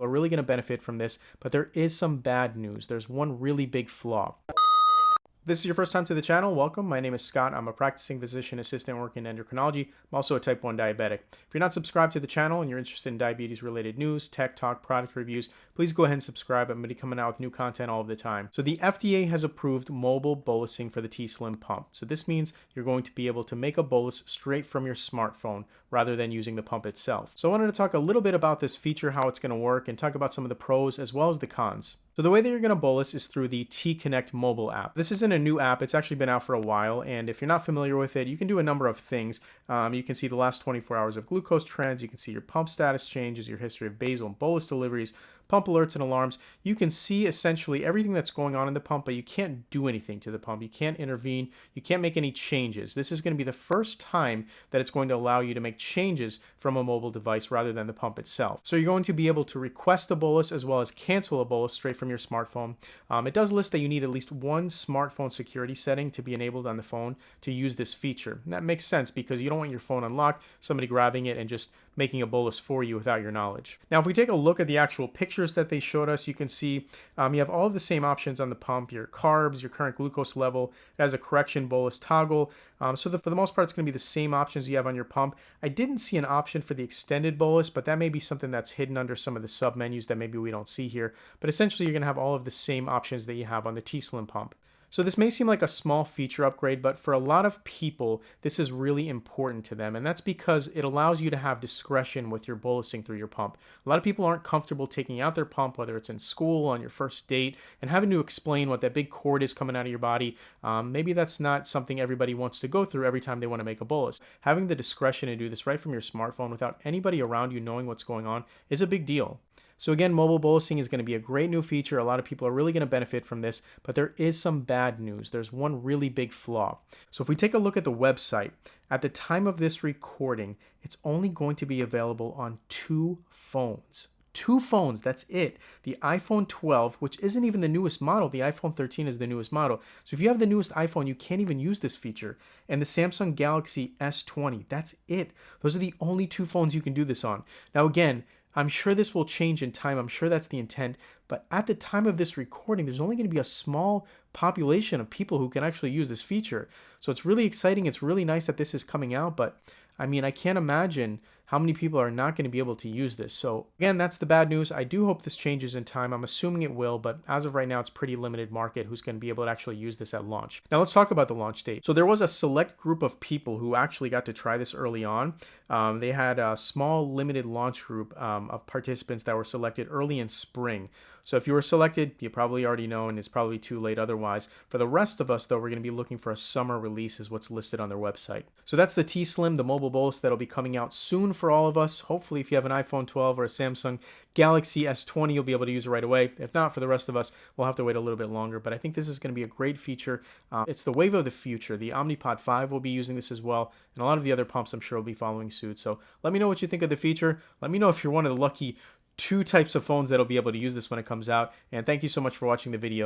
are really going to benefit from this, but there is some bad news. There's one really big flaw. If this is your first time to the channel, welcome. My name is Scott. I'm a practicing physician assistant working in endocrinology. I'm also a type 1 diabetic. If you're not subscribed to the channel and you're interested in diabetes related news, tech talk, product reviews, please go ahead and subscribe. I'm going to be coming out with new content all of the time. So the FDA has approved mobile bolusing for the t:slim pump. So this means you're going to be able to make a bolus straight from your smartphone rather than using the pump itself. So I wanted to talk a little bit about this feature, how it's going to work, and talk about some of the pros as well as the cons. So the way that you're going to bolus is through the T-Connect mobile app. This isn't a new app. It's actually been out for a while. And if you're not familiar with it, you can do a number of things. You can see the last 24 hours of glucose trends. You can see your pump status changes, your history of basal and bolus deliveries, pump alerts and alarms. You can see essentially everything that's going on in the pump, but you can't do anything to the pump. You can't intervene. You can't make any changes. This is going to be the first time that it's going to allow you to make changes from a mobile device rather than the pump itself. So you're going to be able to request a bolus as well as cancel a bolus straight from your smartphone. It does list that you need at least one smartphone security setting to be enabled on the phone to use this feature. And that makes sense because you don't want your phone unlocked, somebody grabbing it and just making a bolus for you without your knowledge. Now, if we take a look at the actual pictures that they showed us, you can see you have all of the same options on the pump, your carbs, your current glucose level. It has a correction bolus toggle. For the most part, it's going to be the same options you have on your pump. I didn't see an option for the extended bolus, but that may be something that's hidden under some of the sub menus that maybe we don't see here. But essentially, you're going to have all of the same options that you have on the t:slim pump. So this may seem like a small feature upgrade, but for a lot of people, this is really important to them. And that's because it allows you to have discretion with your bolusing through your pump. A lot of people aren't comfortable taking out their pump, whether it's in school, on your first date, and having to explain what that big cord is coming out of your body. Maybe that's not something everybody wants to go through every time they want to make a bolus. Having the discretion to do this right from your smartphone without anybody around you knowing what's going on is a big deal. So again, mobile bolusing is going to be a great new feature. A lot of people are really going to benefit from this, but there is some bad news. There's one really big flaw. So if we take a look at the website, at the time of this recording, it's only going to be available on 2 phones. 2 phones, that's it. The iPhone 12, which isn't even the newest model. The iPhone 13 is the newest model. So if you have the newest iPhone, you can't even use this feature. And the Samsung Galaxy S20, that's it. Those are the only 2 phones you can do this on. Now again, I'm sure this will change in time. I'm sure that's the intent. But at the time of this recording, there's only going to be a small population of people who can actually use this feature. So it's really exciting. It's really nice that this is coming out. But I mean, I can't imagine how many people are not going to be able to use this. So again, that's the bad news. I do hope this changes in time. I'm assuming it will, but as of right now, it's pretty limited market who's going to be able to actually use this at launch. Now let's talk about the launch date. So there was a select group of people who actually got to try this early on. They had a small limited launch group of participants that were selected early in spring. So if you were selected, you probably already know, and it's probably too late otherwise. For the rest of us, though, we're going to be looking for a summer release is what's listed on their website. So that's the t:slim, the mobile bolus that'll be coming out soon for all of us. Hopefully, if you have an iPhone 12 or a Samsung Galaxy S20, you'll be able to use it right away. If not, for the rest of us, we'll have to wait a little bit longer. But I think this is going to be a great feature. It's the wave of the future. The Omnipod 5 will be using this as well, and a lot of the other pumps I'm sure will be following suit. So let me know what you think of the feature. Let me know if you're one of the lucky 2 types of phones that'll be able to use this when it comes out. And thank you so much for watching the video.